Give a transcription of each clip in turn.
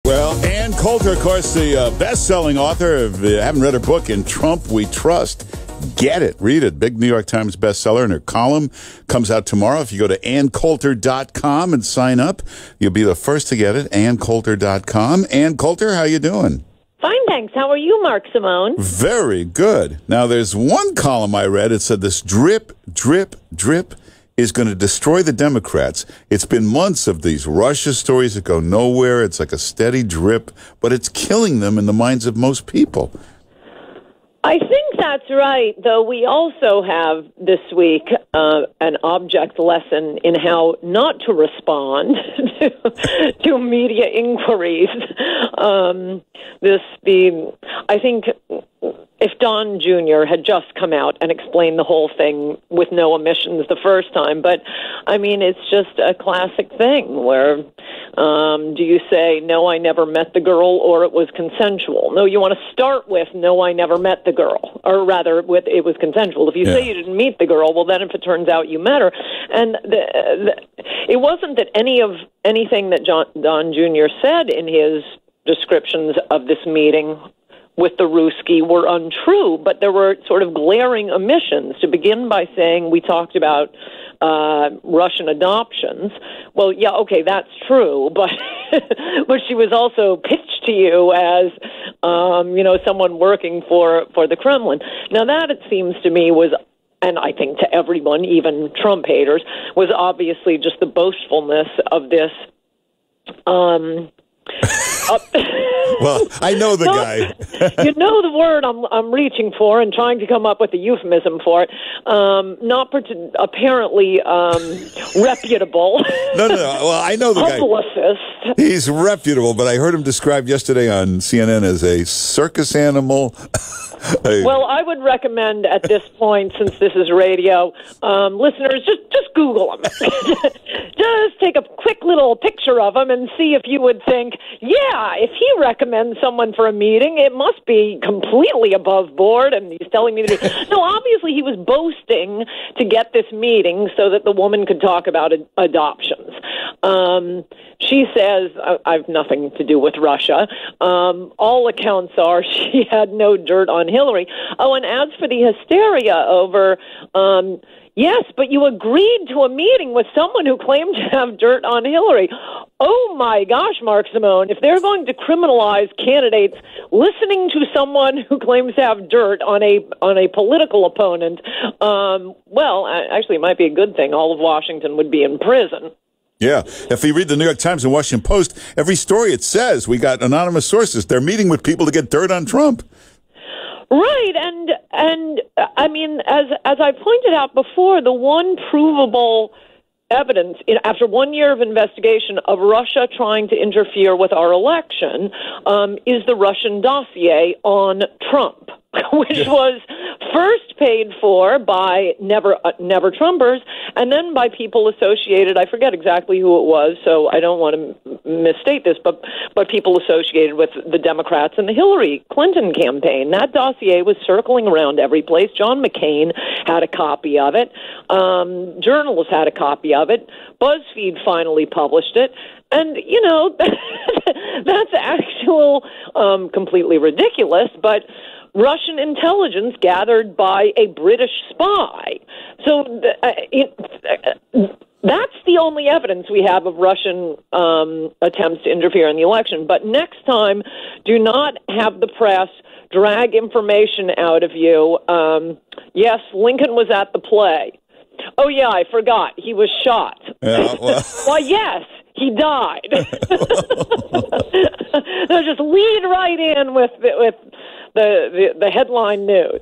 Well, Ann Coulter, of course, the best-selling author. If you haven't read her book, In Trump We Trust, get it. Read it. Big New York Times bestseller, and her column comes out tomorrow. If you go to AnnCoulter.com and sign up, you'll be the first to get it, AnnCoulter.com. Ann Coulter, how you doing? Fine, thanks. How are you, Mark Simone? Very good. Now, there's one column I read. It said this drip, drip, drip is going to destroy the Democrats. It's been months of these Russia stories that go nowhere. It's like a steady drip, but it's killing them in the minds of most people. I think that's right, though we also have this week an object lesson in how not to respond to media inquiries. I think if Don Jr. had just come out and explained the whole thing with no omissions the first time, but I mean, it's just a classic thing where do you say, no, I never met the girl, or it was consensual? No, you want to start with, no, I never met the girl, or rather, with it was consensual. If you say you didn't meet the girl, well, then if it turns out you met her, and it wasn't that anything that Don Jr. said in his descriptions of this meeting with the Ruski were untrue, but there were sort of glaring omissions. To begin by saying we talked about Russian adoptions. Well, yeah, okay, that's true, but but she was also pitched to you as someone working for the Kremlin. Now that, it seems to me, was, and I think to everyone, even Trump haters, was obviously just the boastfulness of this. Well, I know the guy. You know the word I'm reaching for and trying to come up with a euphemism for it. Apparently reputable. No. Well, I know the publicist. Guy. He's reputable, but I heard him described yesterday on CNN as a circus animal. Well, I would recommend at this point, since this is radio, listeners, just Google him. Just take a quick little picture of him and see if you would think, yeah, if he recommends someone for a meeting, it must be completely above board, and he's telling me to do. No, obviously he was boasting to get this meeting so that the woman could talk about adoptions. She says, I've nothing to do with Russia. All accounts are she had no dirt on Hillary. Oh, and as for the hysteria over, yes, but you agreed to a meeting with someone who claimed to have dirt on Hillary. Oh, my gosh, Mark Simone, if they're going to criminalize candidates listening to someone who claims to have dirt on a political opponent, well, actually, it might be a good thing. All of Washington would be in prison. Yeah. If you read the New York Times and Washington Post, every story it says we got anonymous sources. They're meeting with people to get dirt on Trump. Right, and I mean, as I pointed out before, the one provable evidence after 1 year of investigation of Russia trying to interfere with our election is the Russian dossier on Trump, which was first paid for by never Trumpers, and then by people associated. I forget exactly who it was, so I don't want to misstate this, but people associated with the Democrats and the Hillary Clinton campaign. That dossier was circling around every place. John McCain had a copy of it. Journalists had a copy of it. BuzzFeed finally published it. And, that's actual completely ridiculous, but Russian intelligence gathered by a British spy. So that's the only evidence we have of Russian attempts to interfere in the election. But next time, do not have the press drag information out of you. Yes, Lincoln was at the play. Oh, yeah, I forgot. He was shot. Yeah, well. Why, yes, he died. So just lead right in with the headline news.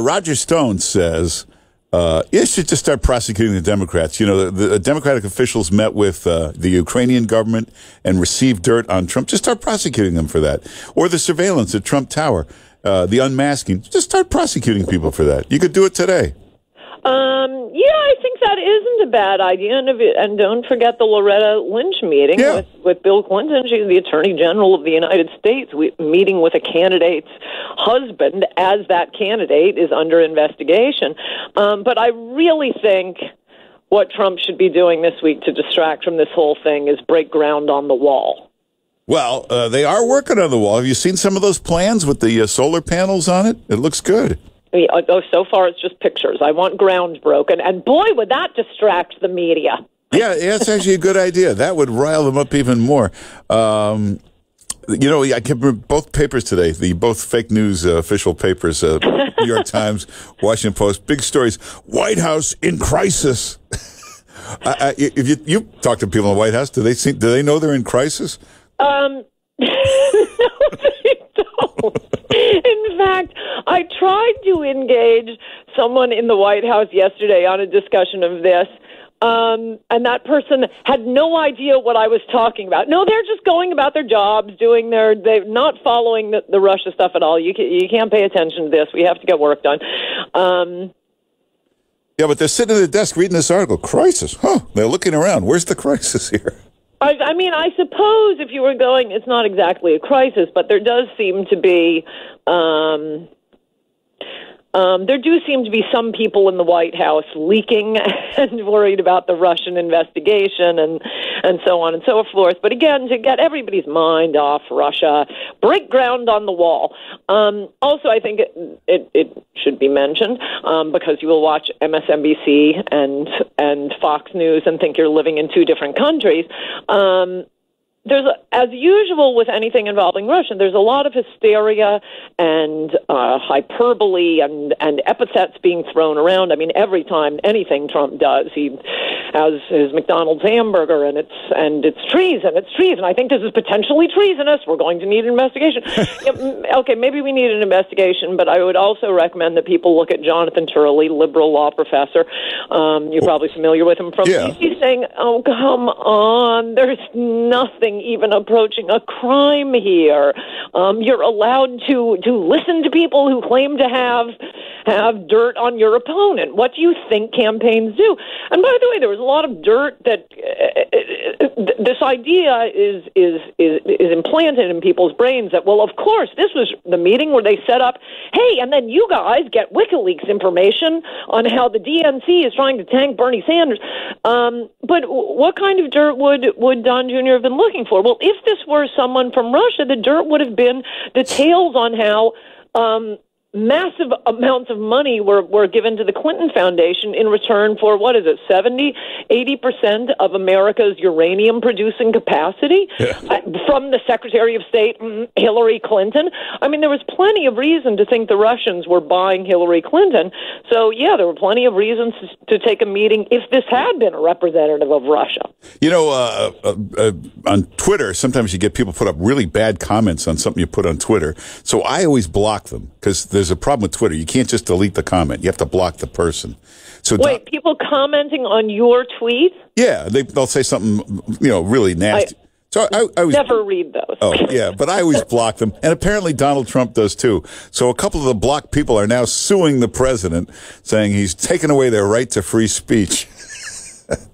Roger Stone says you should just start prosecuting the Democrats. The Democratic officials met with the Ukrainian government and received dirt on Trump. Just start prosecuting them for that. Or the surveillance at Trump Tower, the unmasking. Just start prosecuting people for that. You could do it today. Yeah, I think that isn't a bad idea. And don't forget the Loretta Lynch meeting with Bill Clinton. She's the Attorney General of the United States, meeting with a candidate's husband as that candidate is under investigation. But I really think what Trump should be doing this week to distract from this whole thing is break ground on the wall. Well, they are working on the wall. Have you seen some of those plans with the solar panels on it? It looks good. So far it's just pictures. I want ground broken. And boy, would that distract the media. Yeah, it's actually a good idea. That would rile them up even more. I kept both papers today, both fake news official papers, New York Times, Washington Post, big stories. White House in crisis. If you talk to people in the White House, do they know they're in crisis? No, they don't. In fact, I tried to engage someone in the White House yesterday on a discussion of this. And that person had no idea what I was talking about. No, they're just going about their jobs, they're not following the Russia stuff at all. You can't pay attention to this. We have to get work done. Yeah, but they're sitting at the desk reading this article. Crisis. Huh. They're looking around. Where's the crisis here? I mean, I suppose if you were going, it's not exactly a crisis, but there does seem to be... there do seem to be some people in the White House leaking and worried about the Russian investigation and so on and so forth. But again, to get everybody's mind off Russia, break ground on the wall. Also, I think it should be mentioned because you will watch MSNBC and Fox News and think you're living in two different countries. As usual with anything involving Russia, there's a lot of hysteria and hyperbole and epithets being thrown around. I mean, every time anything Trump does, he has his McDonald's hamburger and it's treason. It's treason. I think this is potentially treasonous. We're going to need an investigation. Okay, maybe we need an investigation, but I would also recommend that people look at Jonathan Turley, liberal law professor. You're probably familiar with him from DC, saying, "Oh, come on, there's nothing even approaching a crime here. You're allowed to listen to people who claim to have dirt on your opponent. What do you think campaigns do?" And by the way, there was a lot of dirt that this idea is implanted in people's brains that, well, of course, this was the meeting where they set up, hey, and then you guys get WikiLeaks information on how the DNC is trying to tank Bernie Sanders. But what kind of dirt would Don Jr. have been looking for? Well, if this were someone from Russia, the dirt would have been details on how massive amounts of money were given to the Clinton Foundation in return for, 80% of America's uranium producing capacity from the Secretary of State, Hillary Clinton. I mean, there was plenty of reason to think the Russians were buying Hillary Clinton. So, yeah, there were plenty of reasons to take a meeting if this had been a representative of Russia. You know, on Twitter, sometimes you get people put up really bad comments on something you put on Twitter. So I always block them because there's a problem with Twitter. You can't just delete the comment. You have to block the person. So wait, people commenting on your tweet? Yeah, they'll say something, really nasty. So I always never read those. Oh, yeah, but I always block them. And apparently Donald Trump does too. So a couple of the blocked people are now suing the president, saying he's taken away their right to free speech.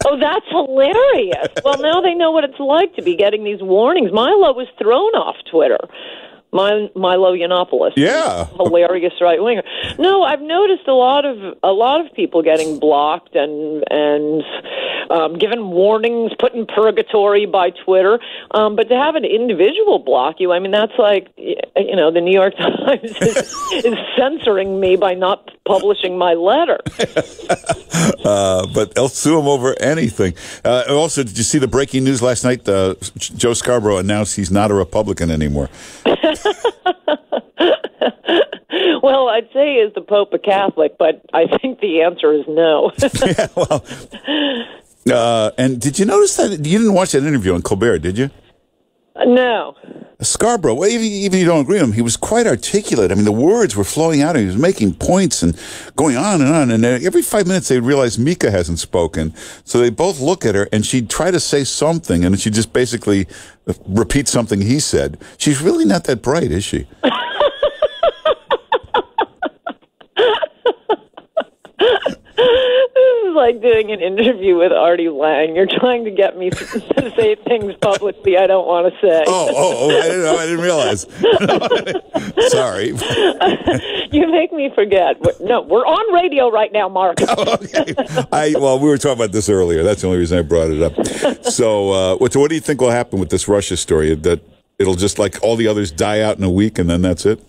Oh, that's hilarious. Well, now they know what it's like to be getting these warnings. Milo was thrown off Twitter. Milo Yiannopoulos, hilarious right winger. No, I've noticed a lot of people getting blocked and given warnings, put in purgatory by Twitter. But to have an individual block you, I mean, that's like the New York Times is censoring me by not publishing my letter. But they'll sue him over anything. Also, did you see the breaking news last night? Joe Scarborough announced he's not a Republican anymore. Well, I'd say is the Pope a Catholic, but I think the answer is no. Yeah, well, and did you notice that you didn't watch that interview on Colbert, did you? No. Scarborough, well, even if you don't agree with him, he was quite articulate. I mean, the words were flowing out, and he was making points and going on. And every 5 minutes, they realize Mika hasn't spoken. So they both look at her, and she'd try to say something, and she'd just basically repeat something he said. She's really not that bright, is she? Like doing an interview with Artie Lang. You're trying to get me to say things publicly I don't want to say. Oh, I didn't realize. Sorry. You make me forget. We're on radio right now, Mark. Oh, okay. We were talking about this earlier. That's the only reason I brought it up. So, what do you think will happen with this Russia story? That It'll just like all the others die out in a week, and then that's it?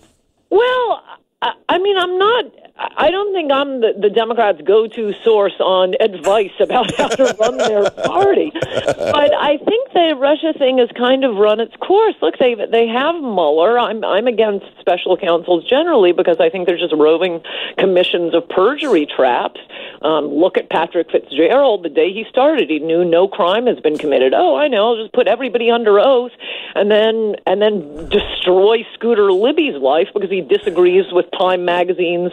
Well, I mean, I don't think I'm the Democrats' go-to source on advice about how to run their party. But I think the Russia thing has kind of run its course. Look, they have Mueller. I'm against special counsels generally because I think they're just roving commissions of perjury traps. Look at Patrick Fitzgerald. The day he started, he knew no crime has been committed. Oh, I know. I'll just put everybody under oath and then destroy Scooter Libby's life because he disagrees with Time Magazine's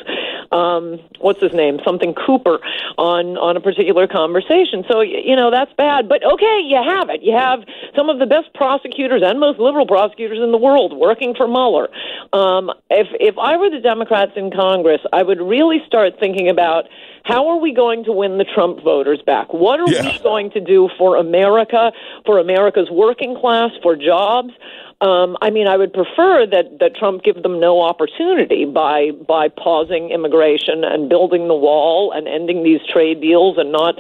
what's his name? Something Cooper on a particular conversation. So, that's bad. But okay, you have it. You have some of the best prosecutors and most liberal prosecutors in the world working for Mueller. If I were the Democrats in Congress, I would really start thinking about how are we going to win the Trump voters back? What are we going to do for America, for America's working class, for jobs? I would prefer that Trump give them no opportunity by pausing immigration and building the wall and ending these trade deals and not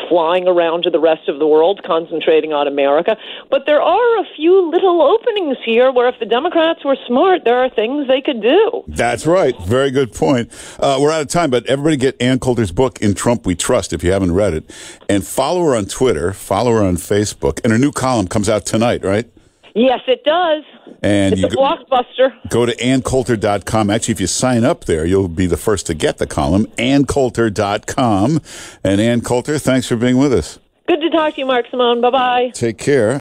flying around to the rest of the world, concentrating on America. But there are a few little openings here where if the Democrats were smart, there are things they could do. That's right. Very good point. We're out of time, but everybody get Ann Coulter's book, In Trump We Trust, if you haven't read it. And follow her on Twitter, follow her on Facebook. And her new column comes out tonight, right? Yes, it does. And it's a blockbuster. Go to AnnCoulter.com. Actually, if you sign up there, you'll be the first to get the column. AnnCoulter.com. And Ann Coulter, thanks for being with us. Good to talk to you, Mark Simone. Bye-bye. Take care.